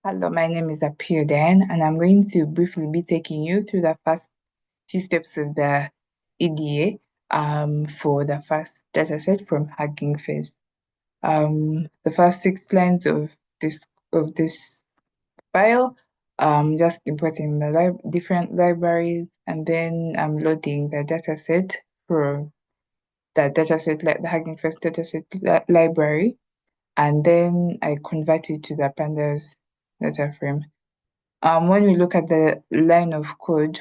Hello, my name is Apio Diane, and I'm going to briefly be taking you through the first few steps of the EDA for the first dataset from Hugging Face. The first 6 lines of this file, just importing the different libraries, and then I'm loading the dataset from the Hugging Face dataset library, and then I convert it to the pandas data frame. When we look at the line of code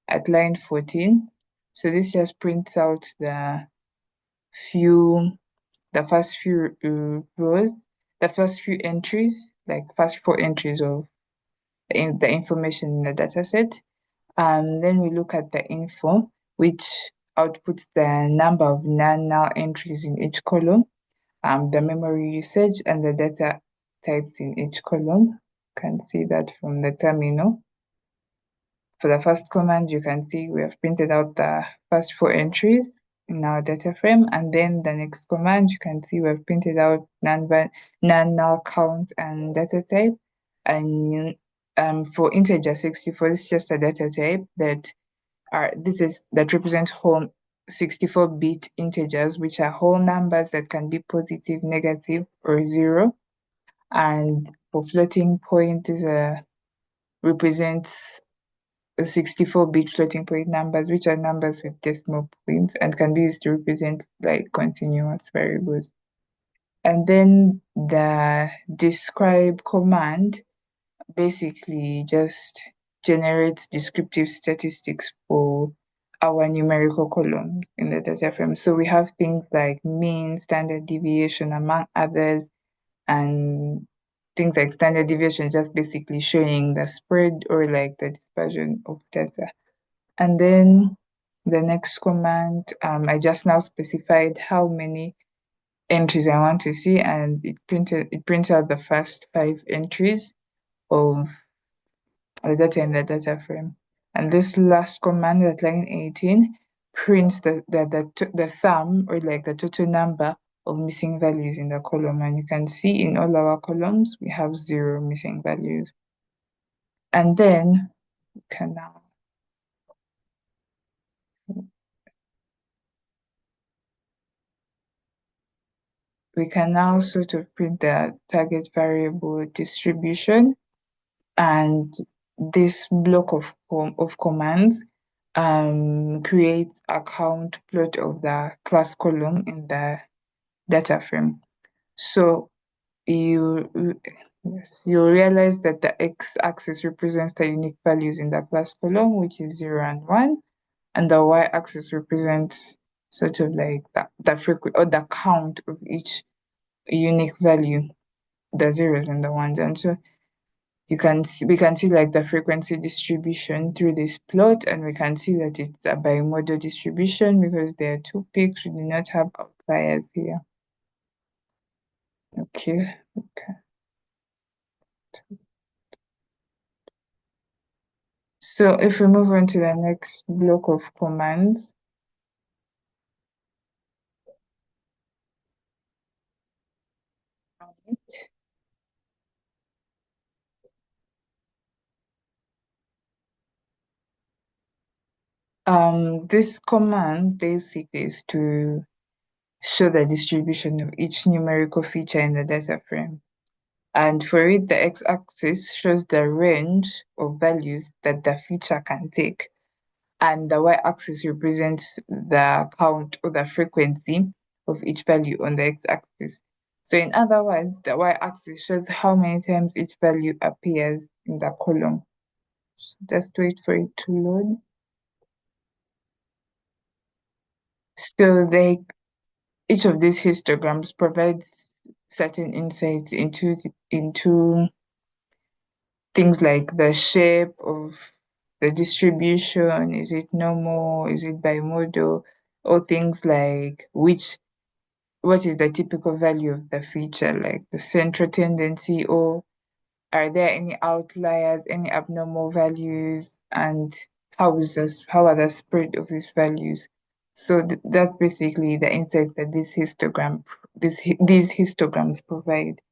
at line 14, so this just prints out the first few rows, the first few entries, like first 4 entries of the information in the dataset. Then we look at the info, which outputs the number of non-null entries in each column, the memory usage, and the data types in each column. You can see that from the terminal. For the first command, you can see we have printed out the first 4 entries in our data frame, and then the next command, you can see we've printed out non-null count and data type. And for integer 64, this is just a data type that represents whole 64-bit integers, which are whole numbers that can be positive, negative, or zero. And for floating point, this represents 64-bit floating point numbers, which are numbers with decimal points and can be used to represent like continuous variables. And then the describe command basically just generates descriptive statistics for our numerical columns in the data frame. So we have things like mean, standard deviation, among others, and things like standard deviation just basically showing the spread or like the dispersion of data. And then the next command, I just now specified how many entries I want to see, and it prints out the first 5 entries of the data in the data frame. And this last command at line 18 prints the sum or like the total number of missing values in the column. And you can see in all our columns, we have 0 missing values. And then we can now sort of print the target variable distribution, and this block of commands creates a count plot of the class column in the data frame. So you realize that the x-axis represents the unique values in the class column, which is 0 and 1, and the y-axis represents sort of like the frequency or the count of each unique value, the zeros and the ones. And so we can see like the frequency distribution through this plot, and we can see that it's a bimodal distribution because there are 2 peaks. We do not have outliers here. Okay. So if we move on to the next block of commands, this command basically is to show the distribution of each numerical feature in the data frame. And for it, the x-axis shows the range of values that the feature can take, and the y-axis represents the count or the frequency of each value on the x-axis. So in other words, the y-axis shows how many times each value appears in the column. So just wait for it to load. So each of these histograms provides certain insights into things like the shape of the distribution. Is it normal? Is it bimodal? Or things like what is the typical value of the feature, like the central tendency, or are there any outliers, any abnormal values, and how are the spread of these values? So that's basically the insight that these histograms provide.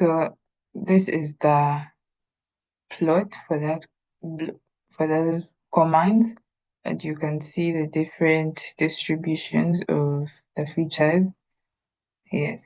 So this is the plot for that command, and you can see the different distributions of the features. Yes.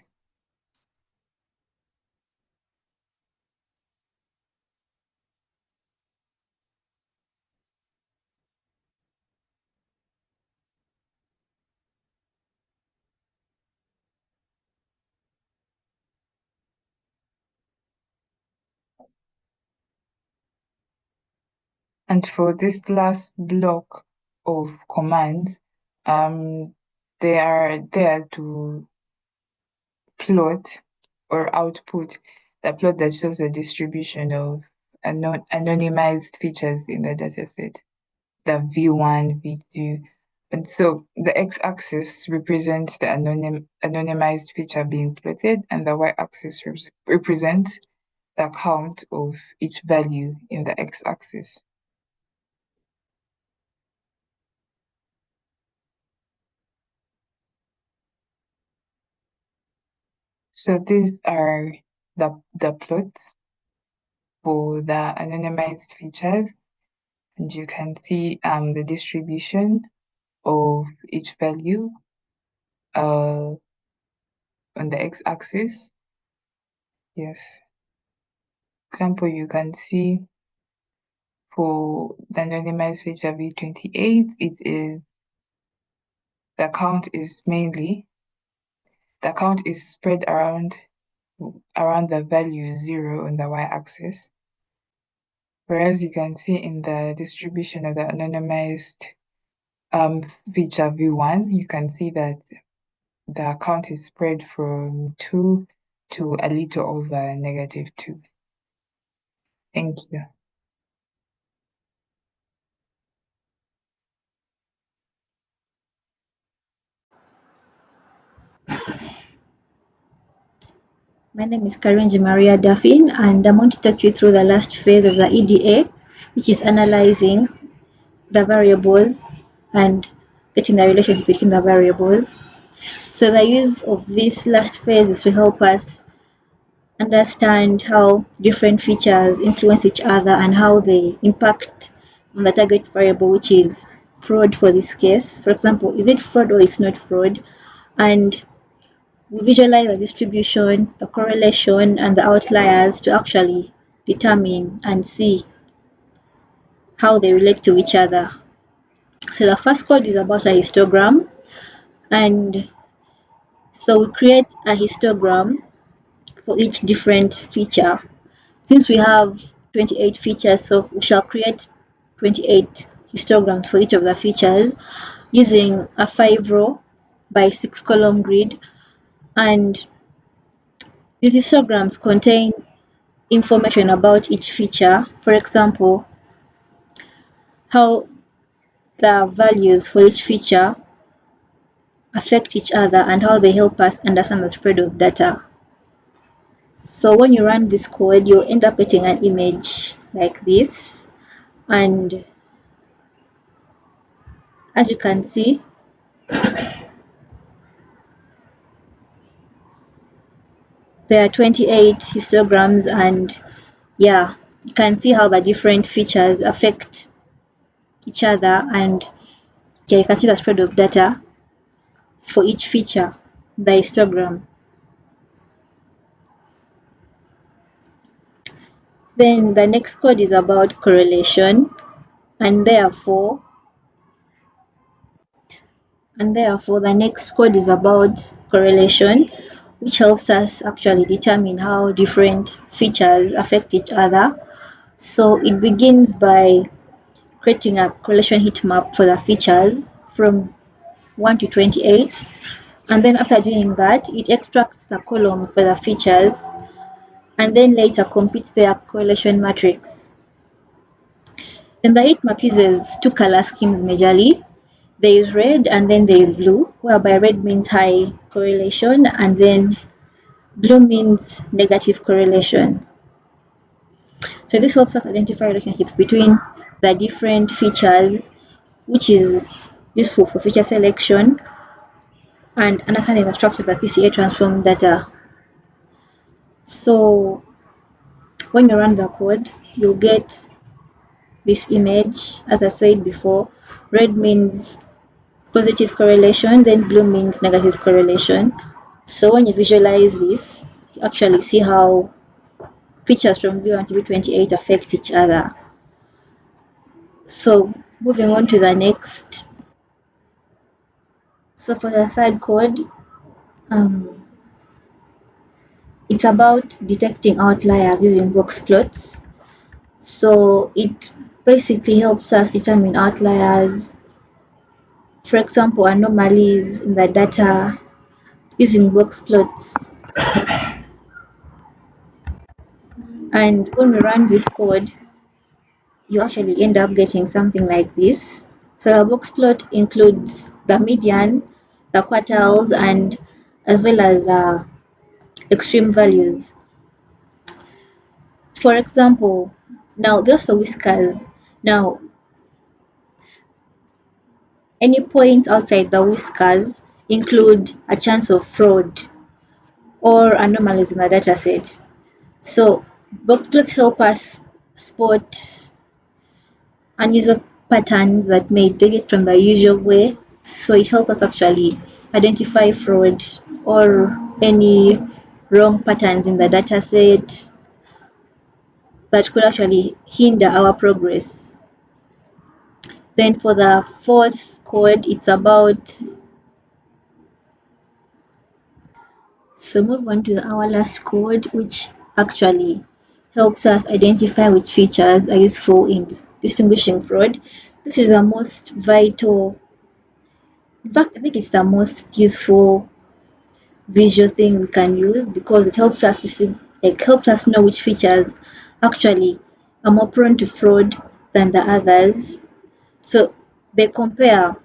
And for this last block of commands, they are there to plot or output the plot that shows the distribution of anonymized features in the dataset, the V1, V2. And so the x-axis represents the anonymized feature being plotted, and the y-axis represents the count of each value in the x-axis. So these are the plots for the anonymized features, and you can see the distribution of each value on the x-axis. Yes. Example, you can see for the anonymized feature V28, the count is spread around the value 0 on the y-axis. Whereas you can see in the distribution of the anonymized feature V1, you can see that the count is spread from 2 to a little over -2. Thank you. My name is Karungi Maria Daphine, and I'm going to talk you through the last phase of the EDA, which is analyzing the variables and getting the relations between the variables. So the use of this last phase is to help us understand how different features influence each other and how they impact on the target variable, which is fraud for this case. For example, is it fraud or it's not fraud? And we visualize the distribution, the correlation, and the outliers to actually determine and see how they relate to each other. So the first code is about a histogram, and so we create a histogram for each different feature. Since we have 28 features, so we shall create 28 histograms for each of the features using a 5-row by 6-column grid, and these histograms contain information about each feature. For example, how the values for each feature affect each other and how they help us understand the spread of data. So when you run this code, you'll end up getting an image like this, and as you can see, there are 28 histograms, and yeah, you can see how the different features affect each other, and yeah, you can see the spread of data for each feature, the histogram. Then the next code is about correlation, and therefore the next code is about correlation, which helps us actually determine how different features affect each other. So it begins by creating a correlation heat map for the features from 1 to 28, and then after doing that, it extracts the columns for the features and then later computes their correlation matrix. And the heat map uses two color schemes majorly. There is red and then there is blue, whereby red means high correlation and then blue means negative correlation. So this helps us identify relationships between the different features, which is useful for feature selection and understanding the structure of the PCA transform data. So when you run the code, you'll get this image. As I said before, red means positive correlation, then blue means negative correlation. So when you visualize this, you actually see how features from V1 to V28 affect each other. So moving on to the next. So for the third code, um, it's about detecting outliers using box plots. So it basically helps us determine outliers, for example, anomalies in the data using box plots. And when we run this code, you actually end up getting something like this. So the box plot includes the median, the quartiles, and as well as extreme values. For example, now there's the whiskers. Now, any points outside the whiskers include a chance of fraud or anomalies in the dataset. So box plots help us spot unusual patterns that may deviate from the usual way. So it helps us actually identify fraud or any wrong patterns in the dataset that could actually hinder our progress. Then for the fourth code, it's about, so move on to our last code, which actually helps us identify which features are useful in distinguishing fraud. This is the most vital, in fact, I think it's the most useful visual thing we can use because it helps us to see, like helps us know which features actually are more prone to fraud than the others. So they compare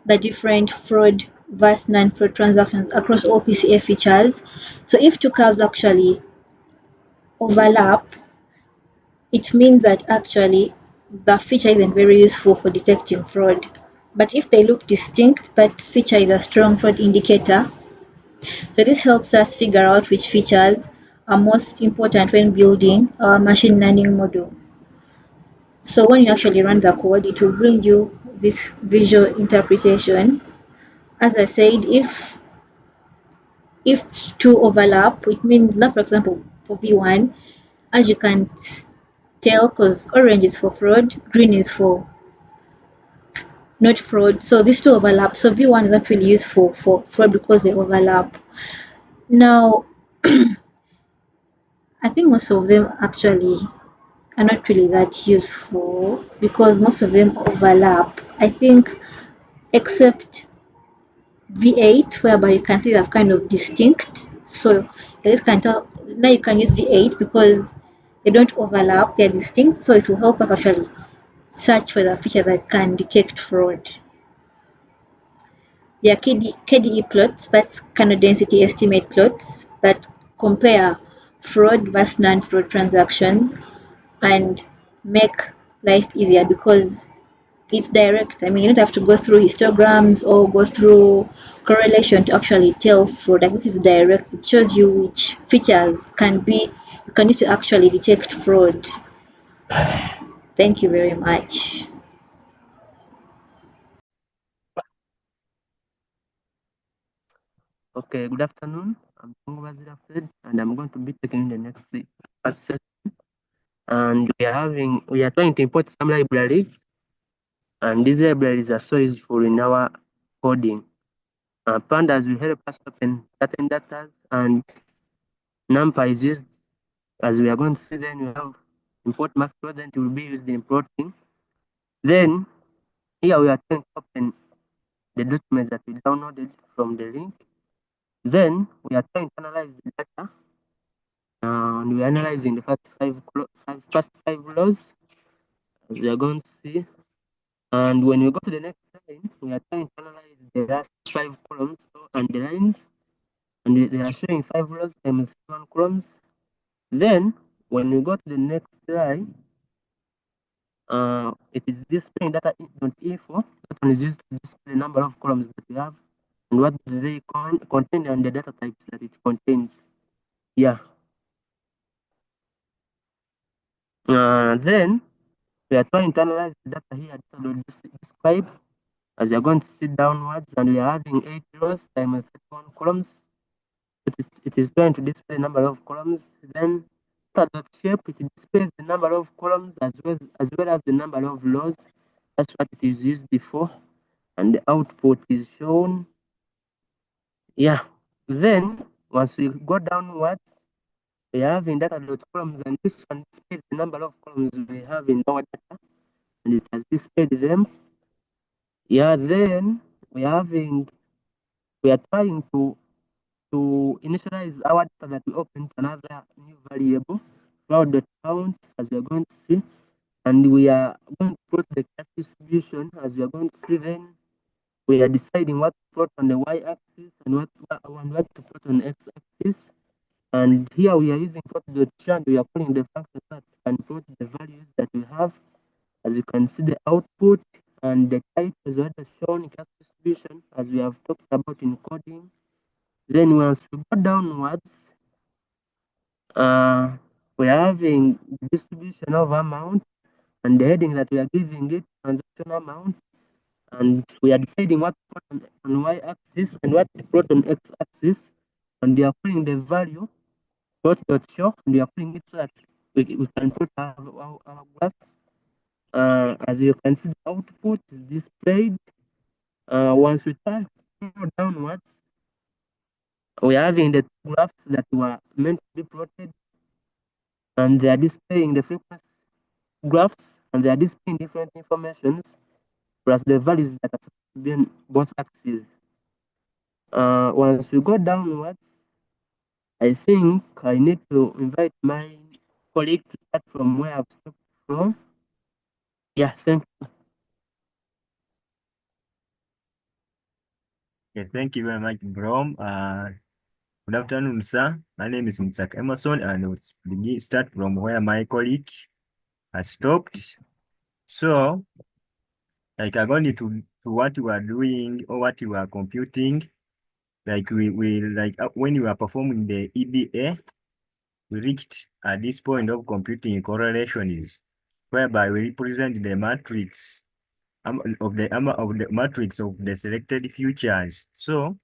the different fraud versus non-fraud transactions across all PCA features. So if two curves actually overlap, it means that actually the feature isn't very useful for detecting fraud. But if they look distinct, that feature is a strong fraud indicator. So this helps us figure out which features are most important when building our machine learning model. So when you actually run the code, it will bring you this visual interpretation. As I said, if two overlap, it means, now for example, for V1, as you can tell, because orange is for fraud, green is for not fraud. So these two overlap. So V1 is not really useful for fraud because they overlap. Now, I think most of them actually are not really that useful because most of them overlap. I think except V8, whereby you can see they're kind of distinct. So this can tell, now you can use V8 because they don't overlap, they're distinct. So it will help us actually search for the feature that can detect fraud. There are KDE plots, that's kernel density estimate plots, that compare fraud versus non-fraud transactions and make life easier because it's direct. I mean, you don't have to go through histograms or go through correlation to actually tell fraud. Like, this is direct. It shows you which features can be, you can use to actually detect fraud. Thank you very much. Okay, good afternoon. I'm Bazira and I'm going to be taking the next session. And we are trying to import some libraries, and these libraries are so useful in our coding. Pandas will help us open certain data, and NumPy is used, as we are going to see. Then we have import max present will be used in importing. Then here we are trying to open the document that we downloaded from the link. Then we are trying to analyze the data, and we are analyzing the first five rows, as we are going to see. And when we go to the next line, we are trying to analyze the last five columns and the lines, and they are showing five rows and 1 columns. Then when we go to the next line, it is displaying data.info. That one is used to display the number of columns that we have and what they contain and the data types that it contains. Yeah. Then we are trying to analyze the data here describe as you're going to see downwards, and we are having 8 rows times 31 columns. It is trying to display the number of columns. Then dot shape, it displays the number of columns as well as the number of rows. That's what it is used before, and the output is shown. Yeah. Then once we go downwards, we have in data dot columns, and this one displays the number of columns we have in our data, and it has displayed them. Yeah. Then we are trying to initialize our data that we open to another new variable, cloud.count, as we are going to see, and we are going to plot the class distribution as we are going to see. Then we are deciding what to plot on the y-axis and what to plot on the x-axis. And here we are using plot.show, and we are calling the function that can plot the values that we have. As you can see, the output and the type is what is shown in class distribution, as we have talked about in coding. Then once we go downwards, we are having the distribution of amount, and the heading that we are giving it transaction amount, and we are deciding what to put on y-axis and what to put on x-axis, and we are putting the value plot.show, and we are putting it so that we can put our graphs. As you can see, the output is displayed. Once we turn downwards, we are having the graphs that were meant to be plotted, and they are displaying the frequency graphs, and they are displaying different informations plus the values that are supposed to be on both axes. Once we go downwards, I think I need to invite my colleague to start from where I've stopped from. Yeah, thank you. Okay, thank you very much, Brom. Good afternoon, sir. My name is Mutsaka Emmason, and we'll start from where my colleague has stopped. So, like according to what you are doing or what you are computing, like when you are performing the EDA, we reached at this point of computing correlations, whereby we represent the matrix of the matrix of the selected features. So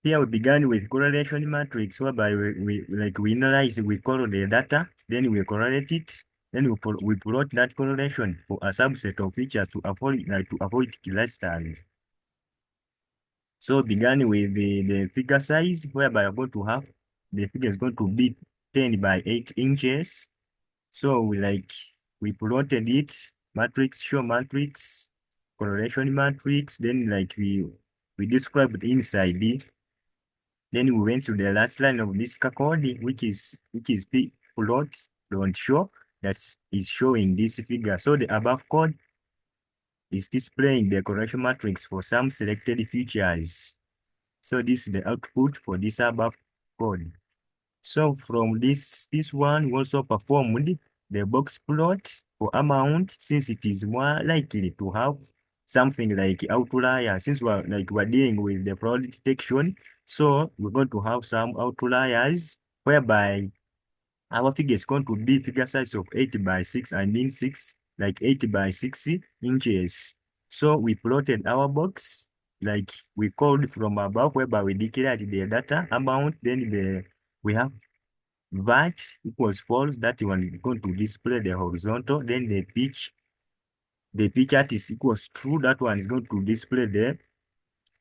here we began with correlation matrix, whereby we analyze, we correlate the data, then we correlate it, then we plot that correlation for a subset of features to avoid clusters. So began with the figure size, whereby we're going to have the figure is going to be 10 by 8 inches. So we plotted it, matrix, show matrix, correlation matrix, then we described inside it. Then we went to the last line of this code, which is plot don't show, that is showing this figure. So the above code is displaying the correlation matrix for some selected features. So this is the output for this above code. So from this one, we also performed the box plot for amount, since it is more likely to have something like outlier, since we're dealing with the fraud detection. So we're going to have some outliers, whereby our figure is going to be figure size of 8 by 6, I mean 6, like 8 by 6 inches. So we plotted our box, like we called from above, whereby we declared the data amount, then we have that equals false, that one is going to display the horizontal, then the pitch at is equals true, that one is going to display the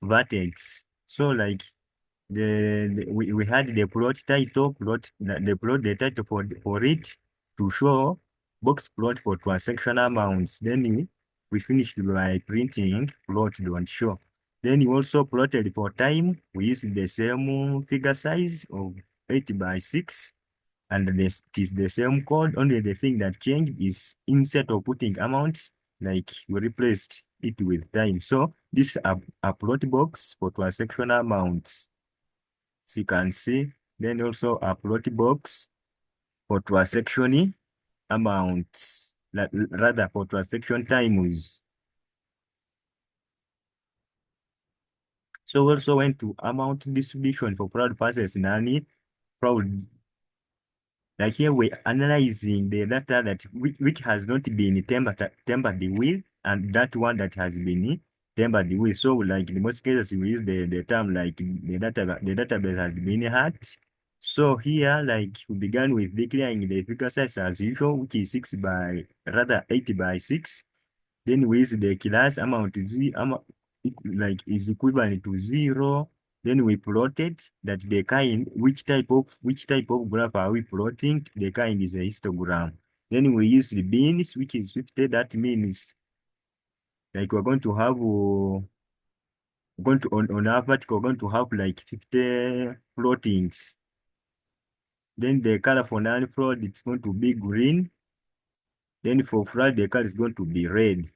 vertex. So like we had the plot title, the title for it to show box plot for transaction amounts. Then we finished by printing plot don't show. Then we also plotted for time. We used the same figure size of 8 by 6, and it is the same code. Only the thing that changed is instead of putting amounts, like we replaced it with time. So this is a plot box for transaction amounts. So you can see, then also a plot box for transaction amounts, rather for transaction times. So we also went to amount distribution for fraud versus non-fraud. like here we're analyzing the data that which has not been tampered with, and that one that has been tampered with. So like in most cases we use the term like the database has been hacked. So here like we began with declaring the figure size as usual, which is 8 by 6. Then we use the class amount like is equivalent to 0. Then we plotted that the kind, which type of graph are we plotting? The kind is a histogram. Then we use the bins, which is 50. That means like we're going to have going to on our vertical, we're going to have like 50 plottings. Then the color for non-flood, it's going to be green. Then for flood, the color is going to be red.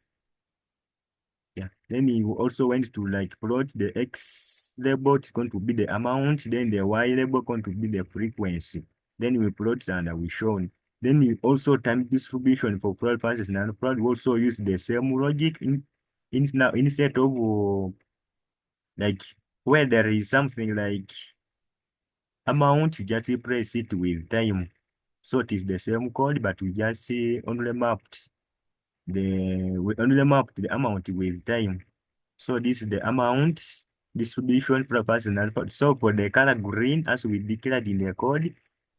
Yeah. Then you also went to like plot the X label, it's going to be the amount. Then the Y label going to be the frequency. Then we plot and we shown. Then you also time distribution for flood versus non-flood. We also use the same logic now instead of like where there is something like amount, you just replace it with time. So it is the same code, but we just only mapped the amount with time. So this is the amount distribution for a personal. So for the color green, as we declared in the code,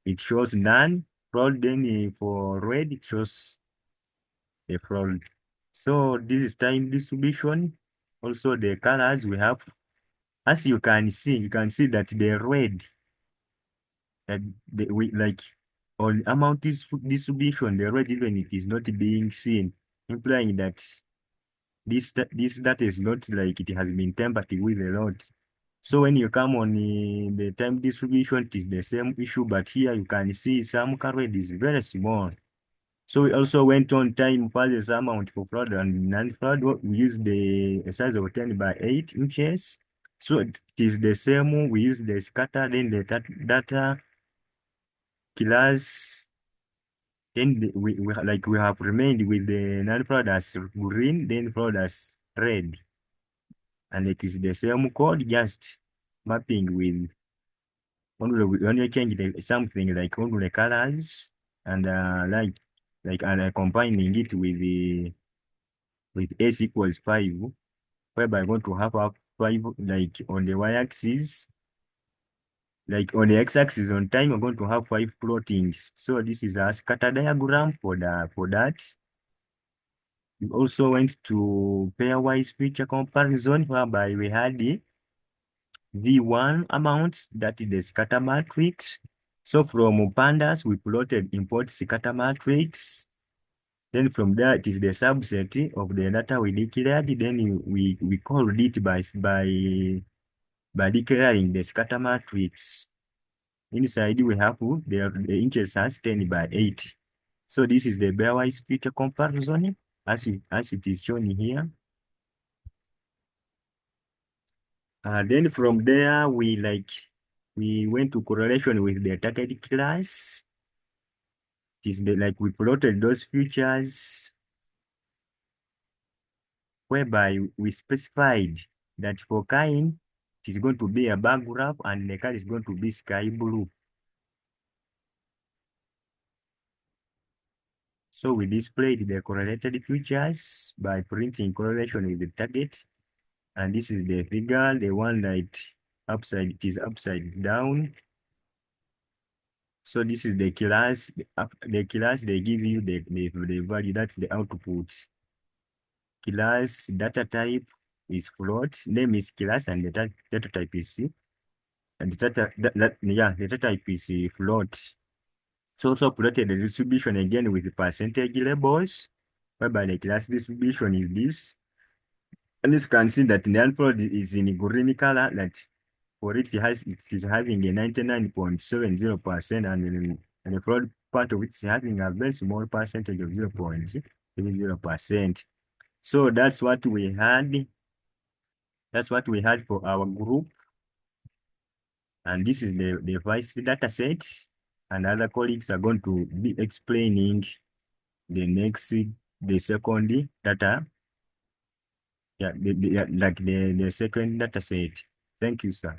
it shows none. Fraud. Then for red, it shows a fraud. So this is time distribution. Also the colors we have, as you can see that the red, that we like on amount distribution, the red even it is not being seen, implying that this data is not like it has been tampered with a lot. So when you come on the time distribution, it is the same issue, but here you can see some red is very small. So we also went on time for this amount for flood and non-flood. We use the size of 10 by 8 inches. So it is the same. We use the scatter, then the data class. Then we have remained with the non-flood as green, then flood as red. And it is the same code, just mapping with only change something like only the colors and and combining it with the with s equals 5, whereby I'm going to have 5 like on the y-axis, like on the x-axis on time, I'm going to have 5 plottings. So this is a scatter diagram for that. We also went to pairwise feature comparison, whereby we had the V1 amount, that is the scatter matrix. So from pandas, we plotted import scatter matrix. Then from there, it is the subset of the data we declared. Then we called it by declaring the scatter matrix. Inside, we have the inches as 10 by 8. So this is the pairwise feature comparison as it is shown here. Then from there, we went to correlation with the target class. It is we plotted those features whereby we specified that for kind, it is going to be a bar graph and the color is going to be sky blue. So we displayed the correlated features by printing correlation with the target. And this is the figure, the one that it is upside down. So this is the class. The class, they give you the value, that's the output. Class data type is float, name is class, and the data type is C. And the data type is float. So also plotted the distribution again with the percentage labels, whereby the class distribution is this. And you can see that the unfold is in green color, that for it is having a 99.70%, and the fraud part of it is having a very small percentage of 0.30%. So that's what we had. That's what we had for our group. And this is the vice data set. And other colleagues are going to be explaining the second data. Yeah, the second data set. Thank you, sir.